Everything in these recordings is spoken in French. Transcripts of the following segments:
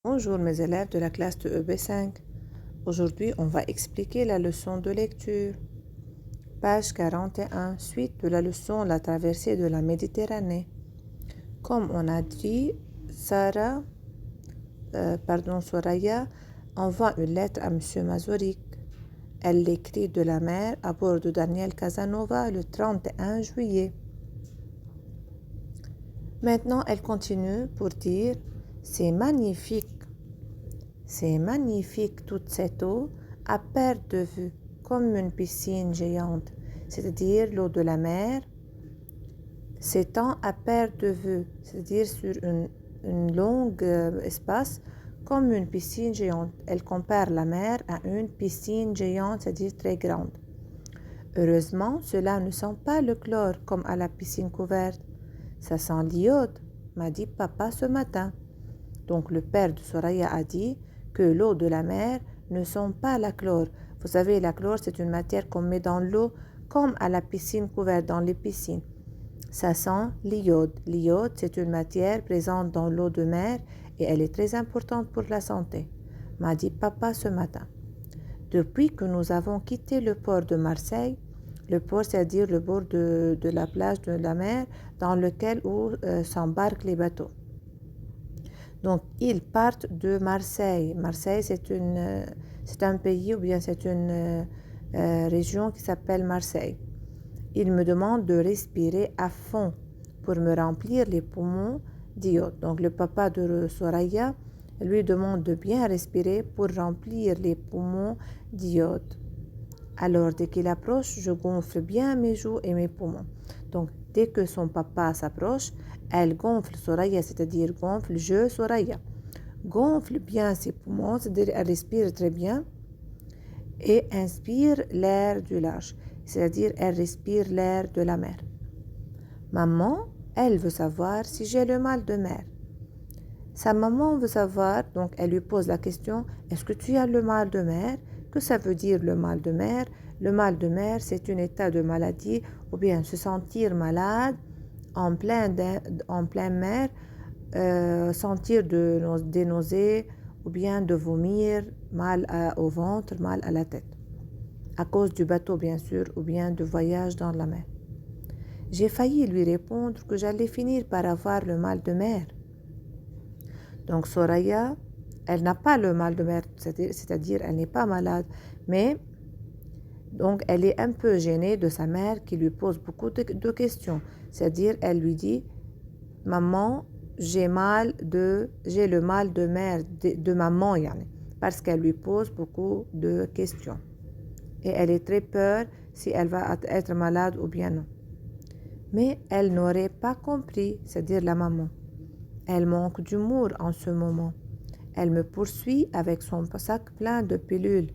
Bonjour mes élèves de la classe de EB5. Aujourd'hui, on va expliquer la leçon de lecture. Page 41, suite de la leçon La traversée de la Méditerranée. Comme on a dit, Soraya envoie une lettre à Monsieur Mazorik. Elle l'écrit de la mer à bord de Daniel Casanova le 31 juillet. Maintenant, elle continue pour dire « C'est magnifique. C'est magnifique toute cette eau à perte de vue, comme une piscine géante, c'est-à-dire l'eau de la mer s'étend à perte de vue, c'est-à-dire sur une longue espace, comme une piscine géante. Elle compare la mer à une piscine géante, c'est-à-dire très grande. Heureusement, cela ne sent pas le chlore comme à la piscine couverte. Ça sent l'iode, m'a dit papa ce matin. Donc le père de Soraya a dit que l'eau de la mer ne sent pas la chlore. Vous savez, la chlore, c'est une matière qu'on met dans l'eau comme à la piscine couverte, dans les piscines. Ça sent l'iode. L'iode, c'est une matière présente dans l'eau de mer et elle est très importante pour la santé, m'a dit papa ce matin. Depuis que nous avons quitté le port de Marseille, le port, c'est-à-dire le bord de la plage de la mer dans lequel s'embarquent les bateaux. Donc, ils partent de Marseille. Marseille, c'est un pays ou bien c'est une région qui s'appelle Marseille. Ils me demandent de respirer à fond pour me remplir les poumons d'iode. Donc, le papa de Soraya lui demande de bien respirer pour remplir les poumons d'iode. Alors, dès qu'il approche, je gonfle bien mes joues et mes poumons. Donc, dès que son papa s'approche, elle gonfle Soraya, c'est-à-dire gonfle Soraya. Gonfle bien ses poumons, c'est-à-dire elle respire très bien et inspire l'air du large, c'est-à-dire elle respire l'air de la mer. Maman, elle veut savoir si j'ai le mal de mer. Sa maman veut savoir, donc elle lui pose la question, est-ce que tu as le mal de mer? Que ça veut dire le mal de mer? Le mal de mer, c'est un état de maladie ou bien se sentir malade en pleine mer, sentir des nausées ou bien de vomir, mal au ventre, mal à la tête. À cause du bateau, bien sûr, ou bien de voyage dans la mer. J'ai failli lui répondre que j'allais finir par avoir le mal de mer. Donc Soraya, elle n'a pas le mal de mer, c'est-à-dire elle n'est pas malade, mais donc elle est un peu gênée de sa mère qui lui pose beaucoup de questions. C'est-à-dire elle lui dit, maman, j'ai le mal de mer de maman, yani, parce qu'elle lui pose beaucoup de questions. Et elle est très peur si elle va être malade ou bien non. Mais elle n'aurait pas compris, c'est-à-dire la maman. Elle manque d'humour en ce moment. Elle me poursuit avec son sac plein de pilules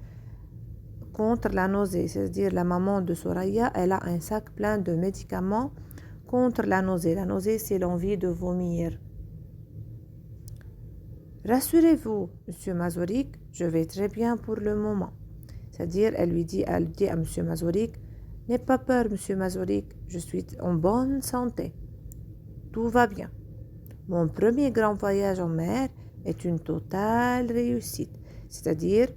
contre la nausée. C'est-à-dire la maman de Soraya, elle a un sac plein de médicaments contre la nausée. La nausée, c'est l'envie de vomir. Rassurez-vous, Monsieur Mazorik, je vais très bien pour le moment. C'est-à-dire, elle dit à Monsieur Mazorik, n'aie pas peur, Monsieur Mazorik, je suis en bonne santé. Tout va bien. Mon premier grand voyage en mer est une totale réussite. C'est-à-dire,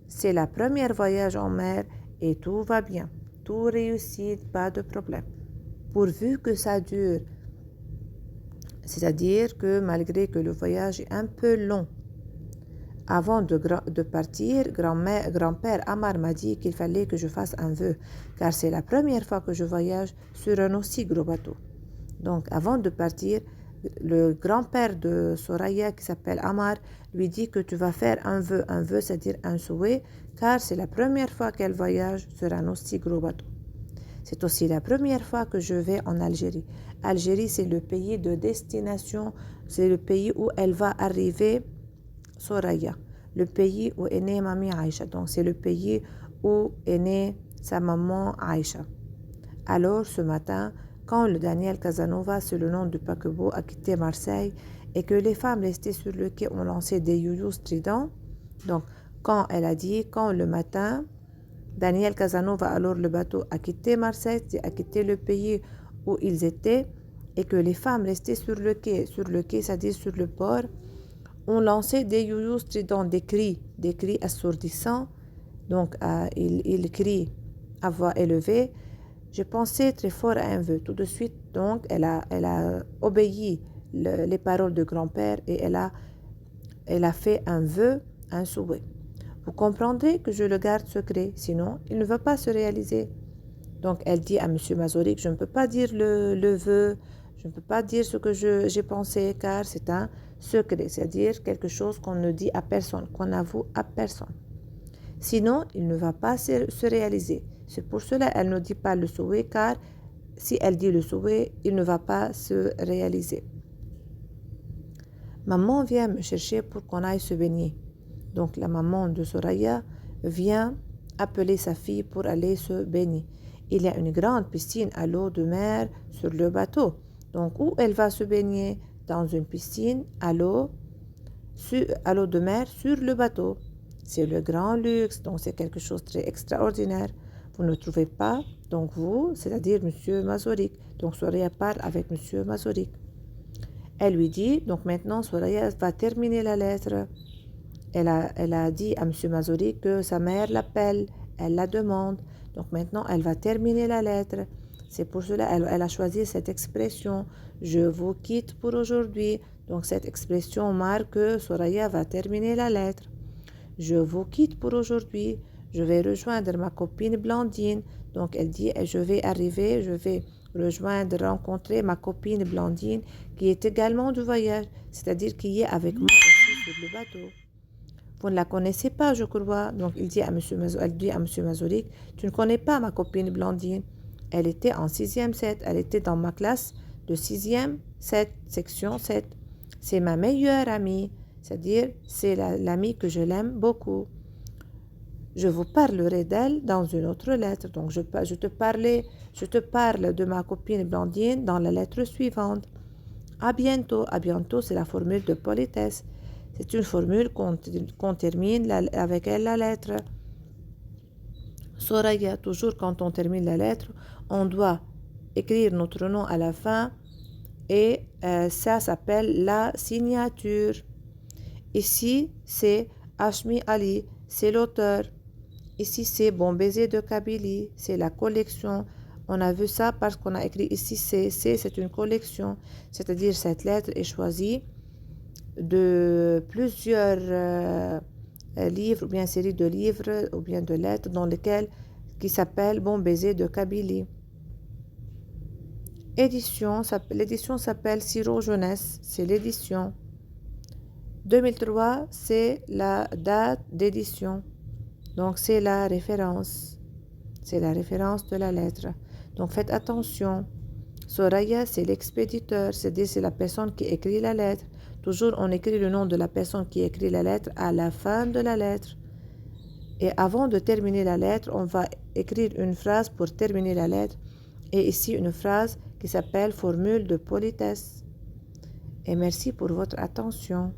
c'est la première voyage en mer et tout va bien. Tout réussit, pas de problème. Pourvu que ça dure. C'est-à-dire que malgré que le voyage est un peu long. Avant de partir, grand-père Amar m'a dit qu'il fallait que je fasse un vœu, car c'est la première fois que je voyage sur un aussi gros bateau. Donc, avant de partir, le grand-père de Soraya, qui s'appelle Amar, lui dit que tu vas faire un vœu. Un vœu, c'est-à-dire un souhait, car c'est la première fois qu'elle voyage sur un aussi gros bateau. C'est aussi la première fois que je vais en Algérie. Algérie, c'est le pays de destination, c'est le pays où elle va arriver, Soraya, le pays où est née Mamie Aïcha. Donc, c'est le pays où est née sa maman Aïcha. Alors, ce matin, quand le Daniel Casanova, c'est le nom du paquebot, a quitté Marseille et que les femmes restées sur le quai ont lancé des youyous stridents, donc quand elle a dit, quand le matin, Daniel Casanova, alors le bateau, a quitté Marseille, a quitté le pays où ils étaient, et que les femmes restées sur le quai, c'est-à-dire sur le port, ont lancé des youyous stridents, des cris assourdissants. Donc, il crie à voix élevée. Je pensais très fort à un vœu. Tout de suite, donc, elle a obéi les paroles de grand-père et elle a fait un vœu, un souhait. Vous comprendrez que je le garde secret, sinon il ne va pas se réaliser. Donc, elle dit à M. Mazorik, je ne peux pas dire le vœu, je ne peux pas dire ce que j'ai pensé, car c'est un secret, c'est-à-dire quelque chose qu'on ne dit à personne, qu'on avoue à personne. Sinon, il ne va pas se réaliser. C'est pour cela qu'elle ne dit pas le souhait, car si elle dit le souhait, il ne va pas se réaliser. Maman vient me chercher pour qu'on aille se baigner. Donc, la maman de Soraya vient appeler sa fille pour aller se baigner. Il y a une grande piscine à l'eau de mer sur le bateau. Donc, où elle va se baigner? Dans une piscine à l'eau de mer sur le bateau. C'est le grand luxe, donc c'est quelque chose de très extraordinaire. Vous ne trouvez pas? Donc vous, c'est-à-dire M. Mazorik. Donc Soraya part avec M. Mazorik. Elle lui dit, donc maintenant Soraya va terminer la lettre. Elle a dit à M. Mazorik que sa mère l'appelle, elle la demande. Donc maintenant, elle va terminer la lettre. C'est pour cela qu'elle a choisi cette expression. Je vous quitte pour aujourd'hui. Donc cette expression marque que Soraya va terminer la lettre. Je vous quitte pour aujourd'hui. Je vais rejoindre ma copine Blandine. Donc elle dit, je vais arriver, je vais rencontrer ma copine Blandine qui est également du voyage, c'est-à-dire qui est avec moi aussi sur le bateau. Vous ne la connaissez pas, je crois. Donc, elle dit à M. Mazorik, tu ne connais pas ma copine Blandine. Elle était en 6e 7. Elle était dans ma classe de 6e 7, section 7. C'est ma meilleure amie, c'est-à-dire c'est l'amie que je l'aime beaucoup. Je vous parlerai d'elle dans une autre lettre. Donc, je te parle de ma copine Blandine dans la lettre suivante. À bientôt. À bientôt, c'est la formule de politesse. C'est une formule qu'on termine avec elle la lettre. Soraya, toujours quand on termine la lettre, on doit écrire notre nom à la fin et ça s'appelle la signature. Ici, c'est Hashmi Ali, c'est l'auteur. Ici, c'est Bon baiser de Kabylie, c'est la collection. On a vu ça parce qu'on a écrit ici c'est une collection. C'est-à-dire cette lettre est choisie de plusieurs livres ou bien séries de livres ou bien de lettres qui s'appelle Bon baiser de Kabylie. L'édition s'appelle Sirop Jeunesse, c'est l'édition. 2003, c'est la date d'édition. Donc c'est la référence. C'est la référence de la lettre. Donc faites attention. Soraya, c'est l'expéditeur, c'est-à-dire c'est la personne qui écrit la lettre. Toujours, on écrit le nom de la personne qui écrit la lettre à la fin de la lettre. Et avant de terminer la lettre, on va écrire une phrase pour terminer la lettre. Et ici, une phrase qui s'appelle formule de politesse. Et merci pour votre attention.